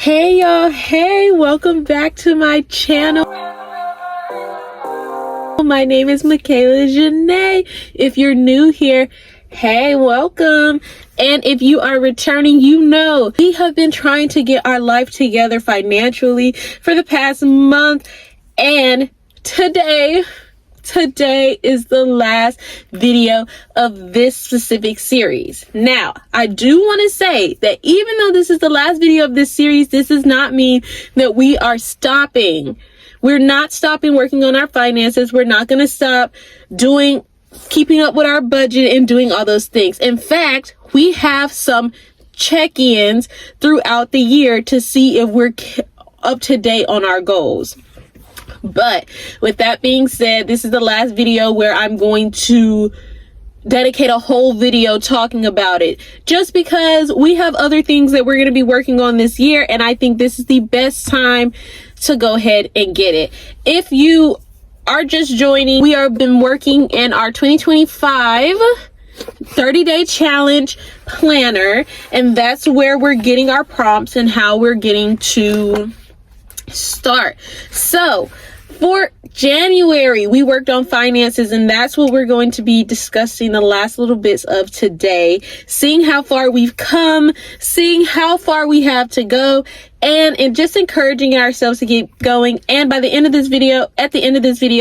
Hey y'all, hey, welcome back to my channel. My name is Michaela Janae. If you're new here, hey, welcome. And if you are returning, you know we have been trying to get our life together financially for the past month. And today is the last video of this specific series. Now, I do want to say that even though this is the last video of this series, this does not mean that we are stopping. We're not stopping working on our finances. We're not going to stop keeping up with our budget and doing all those things. In fact, we have some check-ins throughout the year to see if we're up to date on our goals. But with that being said, this is the last video where I'm going to dedicate a whole video talking about it, just because we have other things that we're going to be working on this year, and I think this is the best time to go ahead and get it. If you are just joining, we have been working in our 2025 30-day challenge planner, and that's where we're getting our prompts and how we're getting to start. So for January, we worked on finances, and that's what we're going to be discussing the last little bits of today, seeing how far we've come, seeing how far we have to go, and just encouraging ourselves to keep going. And at the end of this video,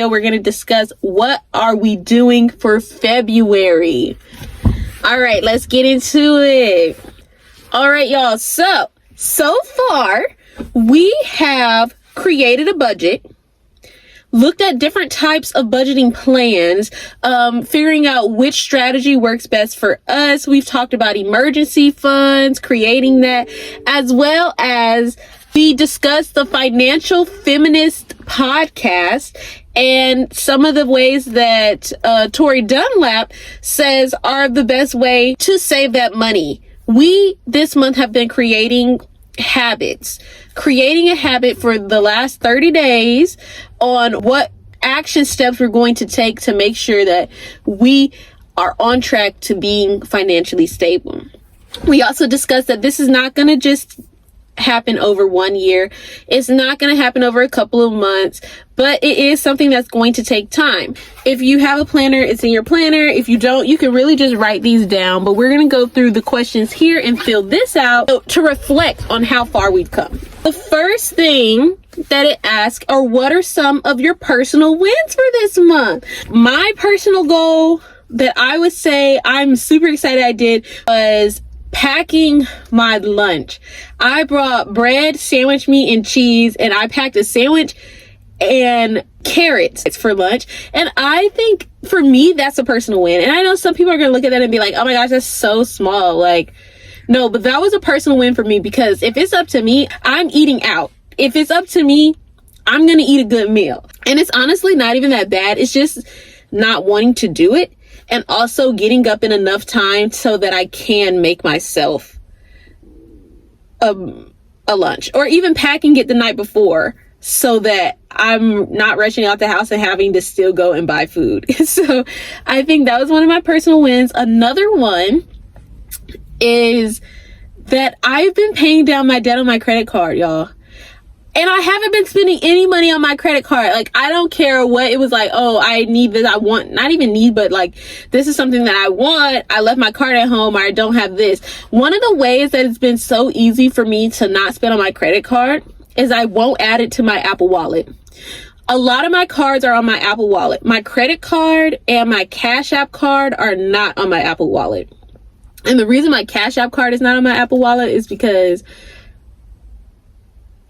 we're going to discuss what are we doing for February. All right, let's get into it. All right, y'all. So far, we have created a budget, looked at different types of budgeting plans, figuring out which strategy works best for us. We've talked about emergency funds, creating that, as well as we discussed the Financial Feminist podcast and some of the ways that Tori Dunlap says are the best way to save that money. We, this month, have been creating a habit for the last 30 days on what action steps we're going to take to make sure that we are on track to being financially stable. We also discussed that this is not going to just happen over 1 year. It's not going to happen over a couple of months, but it is something that's going to take time. If you have a planner, it's in your planner. If you don't, you can really just write these down, but we're going to go through the questions here and fill this out to reflect on how far we've come. The first thing that it asks are, what are some of your personal wins for this month? My personal goal that I would say I'm super excited I did was packing my lunch. I brought bread, sandwich meat, and cheese, and I packed a sandwich and carrots for lunch. And I think for me, that's a personal win. And I know some people are going to look at that and be like, oh my gosh, that's so small. Like, no, but that was a personal win for me, because if it's up to me, I'm eating out. If it's up to me, I'm going to eat a good meal. And it's honestly not even that bad. It's just not wanting to do it, and also getting up in enough time so that I can make myself a lunch, or even packing it the night before so that I'm not rushing out the house and having to still go and buy food. So I think that was one of my personal wins. Another one is that I've been paying down my debt on my credit card, y'all. And I haven't been spending any money on my credit card. Like, I don't care what it was like, oh, I need this, I want, not even need, but like, this is something that I want. I left my card at home, or I don't have this. One of the ways that it's been so easy for me to not spend on my credit card is I won't add it to my Apple Wallet. A lot of my cards are on my Apple Wallet. My credit card and my Cash App card are not on my Apple Wallet. And the reason my Cash App card is not on my Apple Wallet is because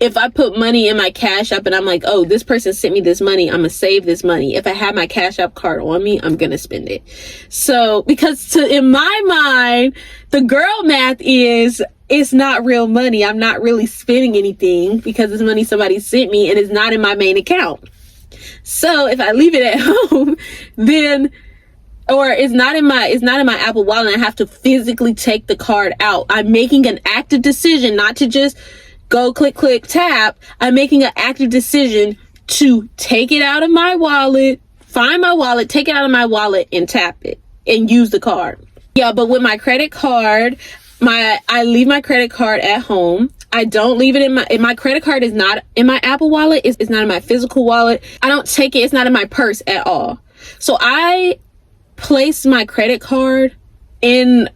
if I put money in my Cash App and I'm like, oh, this person sent me this money, I'm gonna save this money. If I have my Cash App card on me, I'm gonna spend it. So, because in my mind, the girl math is, it's not real money. I'm not really spending anything because it's money somebody sent me and it's not in my main account. So if I leave it at home, then, or it's not in my Apple Wallet, and I have to physically take the card out, I'm making an active decision not to just go click, click, tap. I'm making an active decision to take it out of my wallet, find my wallet, take it out of my wallet and tap it and use the card. Yeah, but with my credit card, I leave my credit card at home. I don't leave it in my credit card is not in my Apple wallet. It's not in my physical wallet. I don't take it. It's not in my purse at all. So I place my credit card in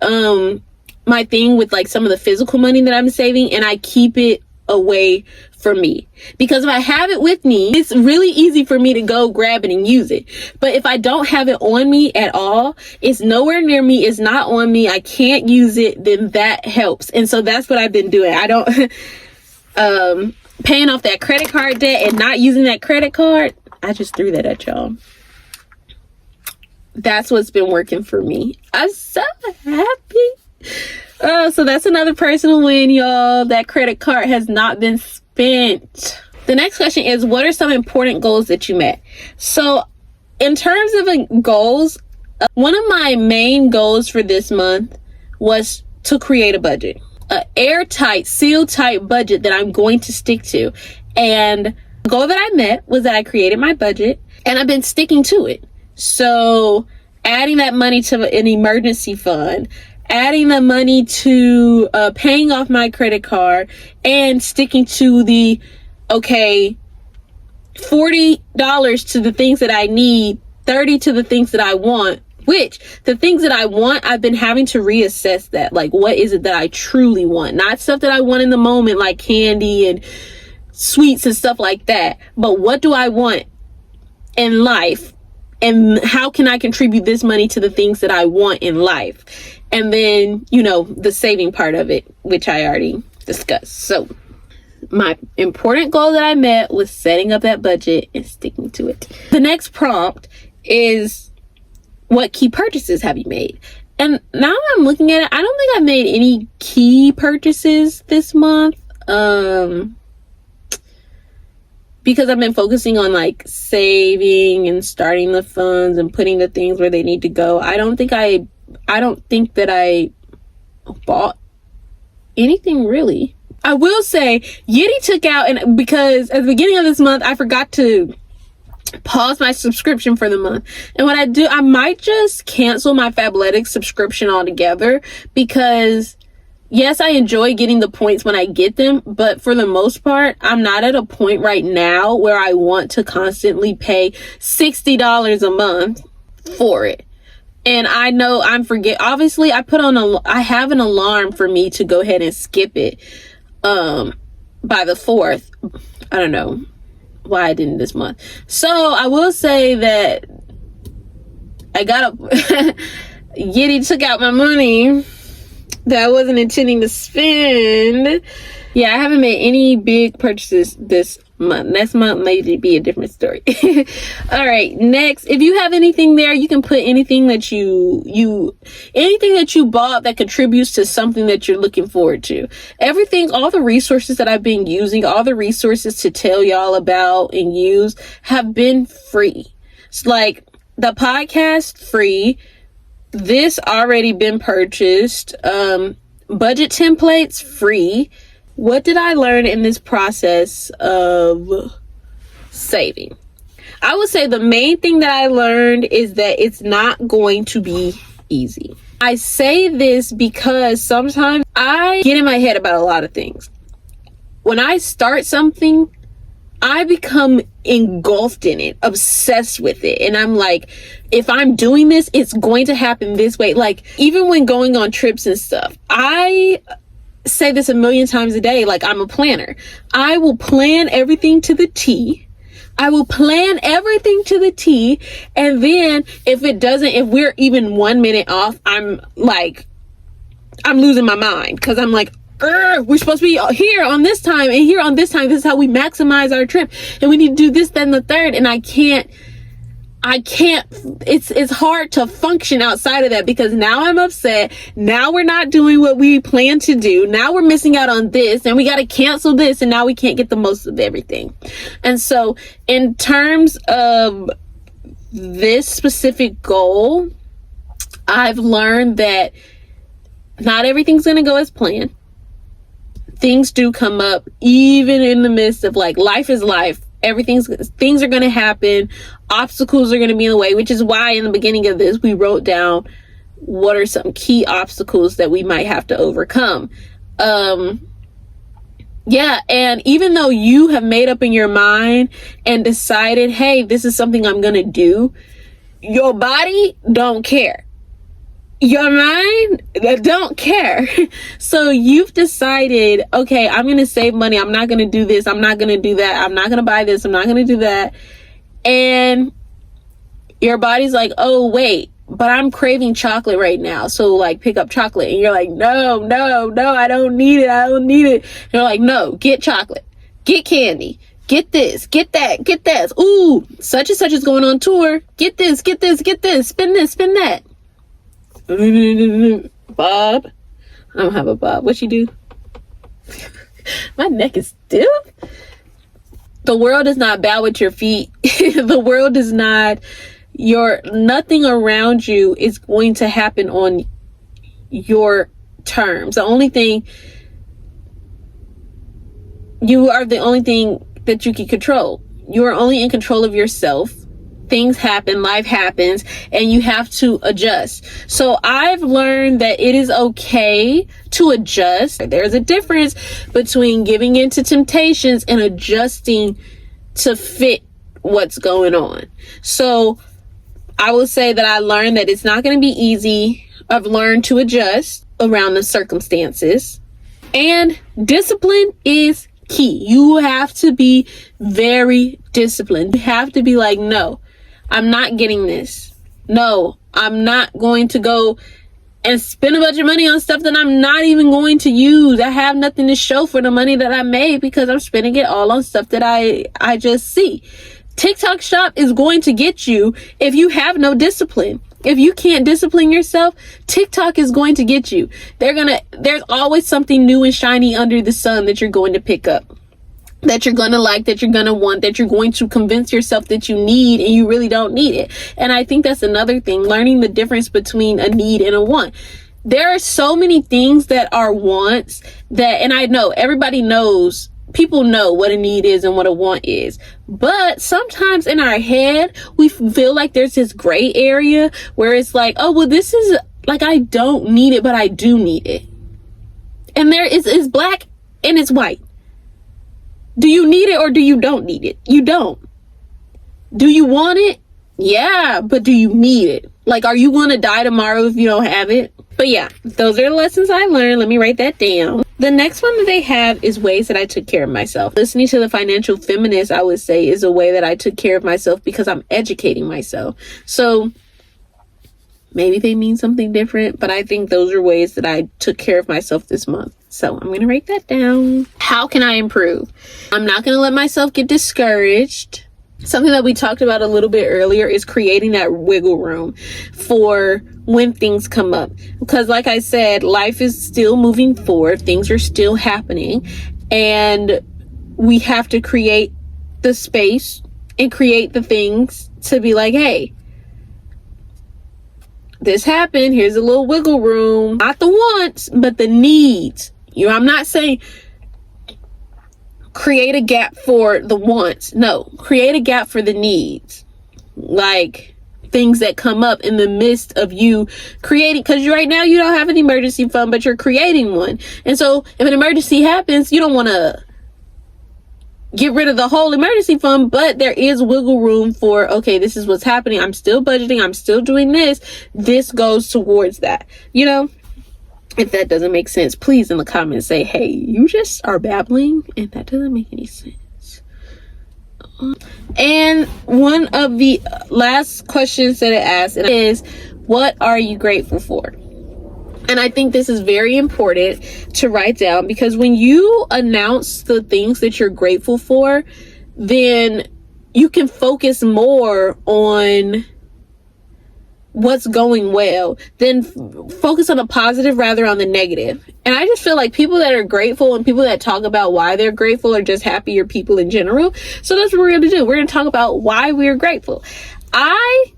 my thing with like some of the physical money that I'm saving, and I keep it away from me, because if I have it with me, it's really easy for me to go grab it and use it. But if I don't have it on me at all, it's nowhere near me, it's not on me, I can't use it, then that helps. And so that's what I've been doing. I don't paying off that credit card debt and not using that credit card. I just threw that at y'all. That's what's been working for me. I'm so happy. So that's another personal win, y'all. That credit card has not been spent. The next question is, what are some important goals that you met? So in terms of goals, one of my main goals for this month was to create a budget, an airtight, seal tight budget that I'm going to stick to. And the goal that I met was that I created my budget, and I've been sticking to it. So adding that money to an emergency fund, adding the money to paying off my credit card, and sticking to the, okay, $40 to the things that I need, $30 to the things that I want, which the things that I want, I've been having to reassess that. Like, what is it that I truly want? Not stuff that I want in the moment, like candy and sweets and stuff like that. But what do I want in life? And how can I contribute this money to the things that I want in life? And then, you know, the saving part of it, which I already discussed. So my important goal that I met was setting up that budget and sticking to it. The next prompt is, what key purchases have you made? And now I'm looking at it, I don't think I've made any key purchases this month. Because I've been focusing on like saving and starting the funds and putting the things where they need to go. I don't think that I bought anything really. I will say Yeti took out, and because at the beginning of this month, I forgot to pause my subscription for the month. And what I do, I might just cancel my Fabletics subscription altogether, because yes, I enjoy getting the points when I get them, but for the most part, I'm not at a point right now where I want to constantly pay $60 a month for it. And I know obviously I have an alarm for me to go ahead and skip it by the 4th. I don't know why I didn't this month. So I will say that Yeti took out my money that I wasn't intending to spend. Yeah, I haven't made any big purchases this month. Next month may be a different story. All right, next, if you have anything there, you can put anything that anything that you bought that contributes to something that you're looking forward to. All the resources that I've been using, all the resources to tell y'all about and use have been free. It's like the podcast, free. This already been purchased. Budget templates, free. What did I learn in this process of saving? I would say the main thing that I learned is that it's not going to be easy. I say this because sometimes I get in my head about a lot of things. When I start something, I become engulfed in it, obsessed with it. And I'm like, if I'm doing this, it's going to happen this way. Like, even when going on trips and stuff, I say this a million times a day, like, I'm a planner. I will plan everything to the T. And then if we're even 1 minute off, I'm losing my mind, because I'm like, we're supposed to be here on this time and here on this time. This is how we maximize our trip, and we need to do this, then the third. And I can't, it's hard to function outside of that, because now I'm upset. Now we're not doing what we plan to do. Now we're missing out on this, and we got to cancel this, and now we can't get the most of everything. And so in terms of this specific goal, I've learned that not everything's going to go as planned. Things do come up, even in the midst of, like, life is life. Things are going to happen. Obstacles are going to be in the way, which is why in the beginning of this, we wrote down what are some key obstacles that we might have to overcome. Yeah, and even though you have made up in your mind and decided, hey, this is something I'm gonna do, your body don't care. Your mind don't care. So you've decided, okay, I'm gonna save money. I'm not gonna do this. I'm not gonna do that. I'm not gonna buy this. I'm not gonna do that. And your body's like, oh, wait, but I'm craving chocolate right now. So like pick up chocolate. And you're like, no, I don't need it. I don't need it. And you're like, no, get chocolate, get candy, get this, get that, get this. Ooh, such and such is going on tour. Get this, get this, get this, spin this, spin that. Bob. I don't have a bob. What you do? My neck is stiff. The world does not bow at your feet. The world does not, nothing around you is going to happen on your terms. The only thing, you are the only thing that you can control. You are only in control of yourself. Things happen, life happens, and you have to adjust. So I've learned that it is okay to adjust. There's a difference between giving in to temptations and adjusting to fit what's going on. So I will say that I learned that it's not going to be easy. I've learned to adjust around the circumstances, and discipline is key. You have to be very disciplined. You have to be like, no, I'm not getting this. No, I'm not going to go and spend a bunch of money on stuff that I'm not even going to use. I have nothing to show for the money that I made because I'm spending it all on stuff that I just see. TikTok shop is going to get you if you have no discipline. If you can't discipline yourself, TikTok is going to get you. There's always something new and shiny under the sun that you're going to pick up, that you're going to like, that you're going to want, that you're going to convince yourself that you need, and you really don't need it. And I think that's another thing, learning the difference between a need and a want. There are so many things that are wants that, and I know everybody knows, people know what a need is and what a want is. But sometimes in our head, we feel like there's this gray area where it's like, oh, well, this is like, I don't need it, but I do need it. And there is black and it's white. Do you need it or do you don't need it? You don't. Do you want it? Yeah, but do you need it? Like, are you going to die tomorrow if you don't have it? But yeah, those are the lessons I learned. Let me write that down. The next one that they have is ways that I took care of myself. Listening to the Financial Feminist, I would say, is a way that I took care of myself because I'm educating myself. So maybe they mean something different, but I think those are ways that I took care of myself this month. So I'm going to write that down. How can I improve? I'm not going to let myself get discouraged. Something that we talked about a little bit earlier is creating that wiggle room for when things come up. Because like I said, life is still moving forward. Things are still happening. And we have to create the space and create the things to be like, hey, this happened. Here's a little wiggle room. Not the wants, but the needs. I'm not saying create a gap for the wants. No, create a gap for the needs. Like things that come up in the midst of you creating, because right now you don't have an emergency fund, but you're creating one. And so if an emergency happens, you don't want to get rid of the whole emergency fund, but there is wiggle room for, okay, this is what's happening. I'm still budgeting. I'm still doing this. This goes towards that. You know, if that doesn't make sense, please in the comments say, hey, you just are babbling and that doesn't make any sense. And one of the last questions that it asks is, what are you grateful for? And I think this is very important to write down, because when you announce the things that you're grateful for, then you can focus more on what's going well, then focus on the positive rather on the negative. And I just feel like people that are grateful and people that talk about why they're grateful are just happier people in general. So that's what we're going to do. We're going to talk about why we're grateful. I,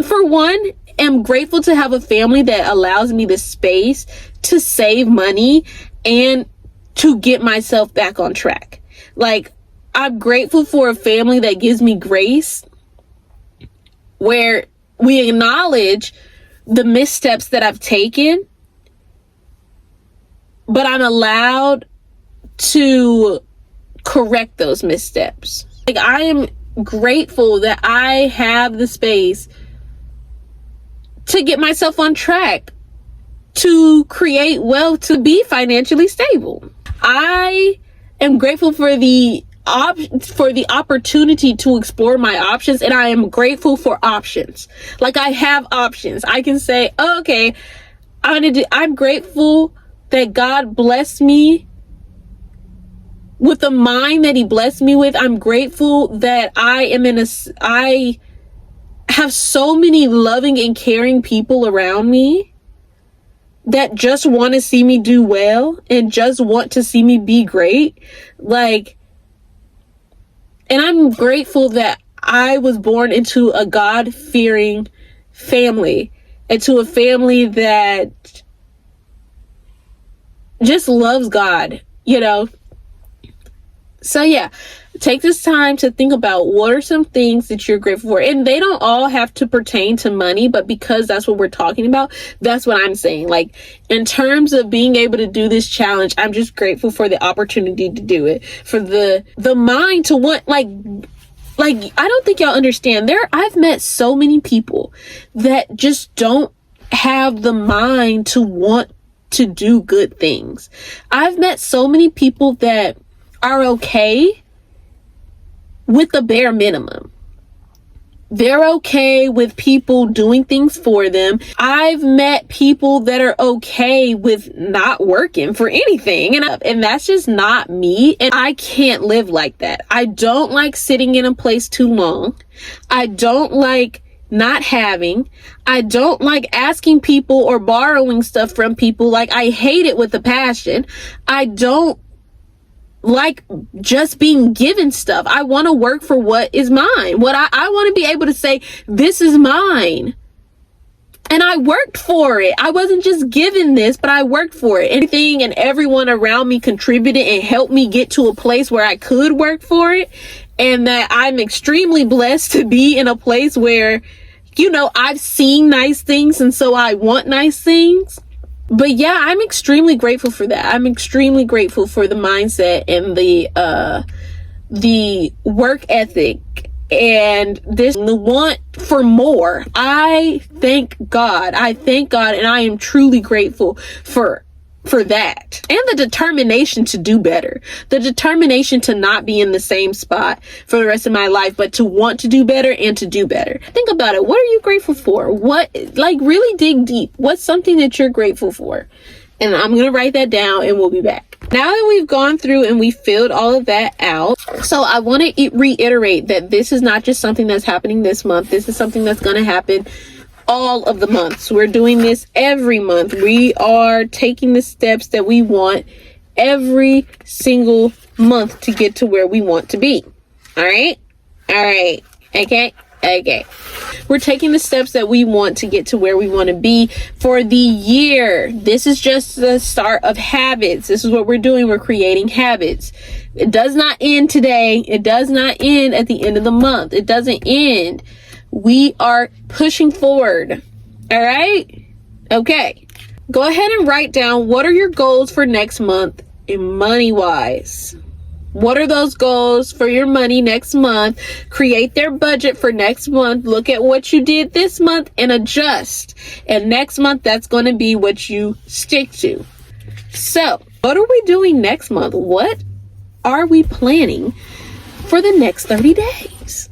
for one, am grateful to have a family that allows me the space to save money and to get myself back on track. Like, I'm grateful for a family that gives me grace, where we acknowledge the missteps that I've taken, but I'm allowed to correct those missteps. Like, I am grateful that I have the space to get myself on track, to create wealth, to be financially stable. I am grateful for the opportunity to explore my options, and I am grateful for options. Like, I have options. I can say, oh, okay, I'm grateful that God blessed me with the mind that he blessed me with. I'm grateful that I have so many loving and caring people around me that just want to see me do well and just want to see me be great. Like, and I'm grateful that I was born into a God-fearing family, into a family that just loves God, you know? So yeah, take this time to think about what are some things that you're grateful for. And they don't all have to pertain to money, but because that's what we're talking about, that's what I'm saying. Like, in terms of being able to do this challenge, I'm just grateful for the opportunity to do it, for the mind to want, like, I don't think y'all understand. I've met so many people that just don't have the mind to want to do good things. I've met so many people that are okay with the bare minimum. They're okay with people doing things for them. I've met people that are okay with not working for anything. And that's just not me. And I can't live like that. I don't like sitting in a place too long. I don't like not having. I don't like asking people or borrowing stuff from people. Like, I hate it with a passion. I don't like just being given stuff. I want to work for what is mine. What I want to be able to say, this is mine. And I worked for it. I wasn't just given this, but I worked for it. Everything and everyone around me contributed and helped me get to a place where I could work for it. And that I'm extremely blessed to be in a place where, you know, I've seen nice things, and so I want nice things. But yeah, I'm extremely grateful for that. I'm extremely grateful for the mindset and the work ethic and the want for more. I thank God. And I am truly grateful for that. And the determination to do better. The determination to not be in the same spot for the rest of my life, but to want to do better and to do better. Think about it. What are you grateful for? Really dig deep. What's something that you're grateful for? And I'm going to write that down and we'll be back. Now that we've gone through and we filled all of that out, so I want to reiterate that this is not just something that's happening this month. This is something that's going to happen all of the months. We're doing this every month. We are taking the steps that we want every single month to get to where we want to be. All right. Okay. We're taking the steps that we want to get to where we want to be for the year. This is just the start of habits. This is what we're doing. We're creating habits. It does not end today. It does not end at the end of the month. It doesn't end. We are pushing forward. All right? Okay. Go ahead and write down, what are your goals for next month in money wise? What are those goals for your money next month? Create their budget for next month. Look at what you did this month and adjust. And next month, that's going to be what you stick to. So, what are we doing next month? What are we planning for the next 30 days?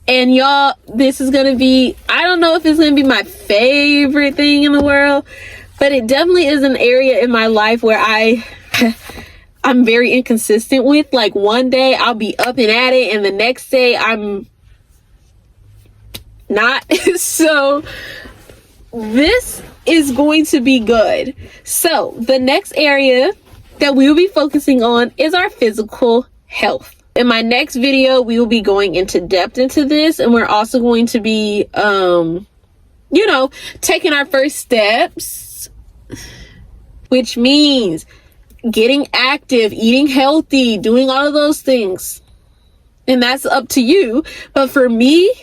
And y'all, this is going to be, I don't know if it's going to be my favorite thing in the world, but it definitely is an area in my life where I'm very inconsistent with. Like, one day I'll be up and at it, and the next day I'm not. So this is going to be good. So the next area that we will be focusing on is our physical health. In my next video, we will be going into depth into this, and we're also going to be, taking our first steps, which means getting active, eating healthy, doing all of those things. And that's up to you. But for me,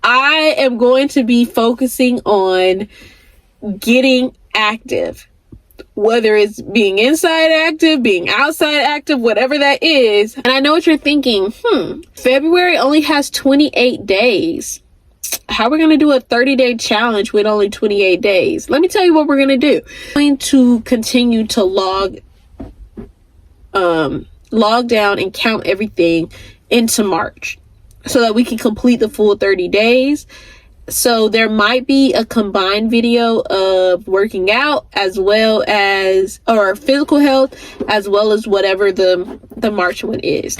I am going to be focusing on getting active, whether it's being inside active, being outside active, whatever that is. And I know what you're thinking. February only has 28 days. How are we going to do a 30-day challenge with only 28 days? Let me tell you what we're going to do. We're going to continue to log down and count everything into March so that we can complete the full 30 days. So there might be a combined video of working out as well as, or physical health, as well as whatever the March one is.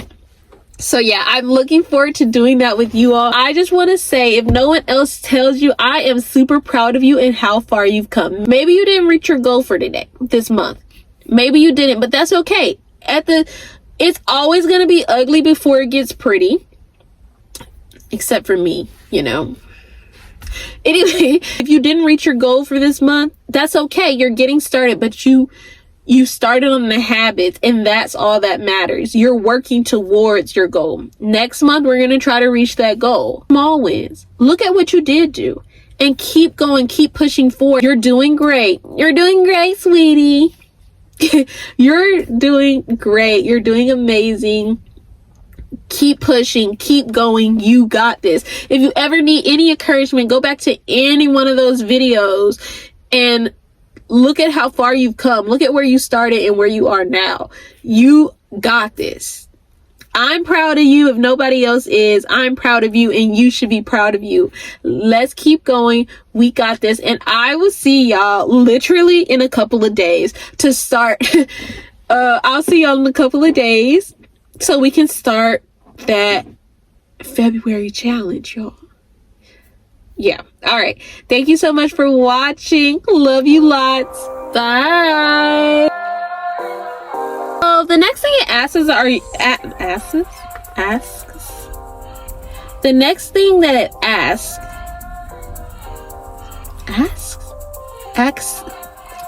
So yeah, I'm looking forward to doing that with you all. I just want to say, if no one else tells you, I am super proud of you and how far you've come. Maybe you didn't reach your goal for this month. Maybe you didn't, but that's okay. It's always going to be ugly before it gets pretty. Except for me, Anyway, if you didn't reach your goal for this month, that's okay. You're getting started, but you started on the habits, and that's all that matters. You're working towards your goal. Next month, we're going to try to reach that goal. Small wins. Look at what you did do and keep going, keep pushing forward. You're doing great. You're doing great, sweetie. You're doing great. You're doing amazing. Keep pushing, keep going. You got this. If you ever need any encouragement, go back to any one of those videos and look at how far you've come. Look at where you started and where you are now. You got this. I'm proud of you. If nobody else is, I'm proud of you, and you should be proud of you. Let's keep going. We got this. And I will see y'all literally in a couple of days to start. I'll see y'all in a couple of days so we can start that February challenge, y'all. Yeah. All right. Thank you so much for watching. Love you lots. Bye. So the next thing it asks the next thing that it asks,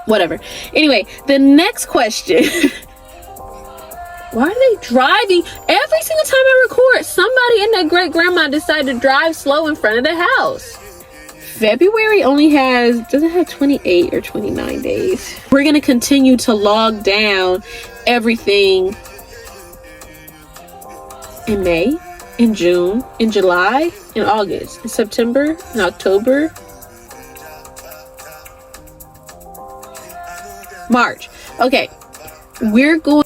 whatever. Anyway, the next question. Why are they driving? Every single time I record, somebody and their great grandma decided to drive slow in front of the house. February only does it have 28 or 29 days? We're going to continue to log down everything in May, in June, in July, in August, in September, in October, March. Okay, we're going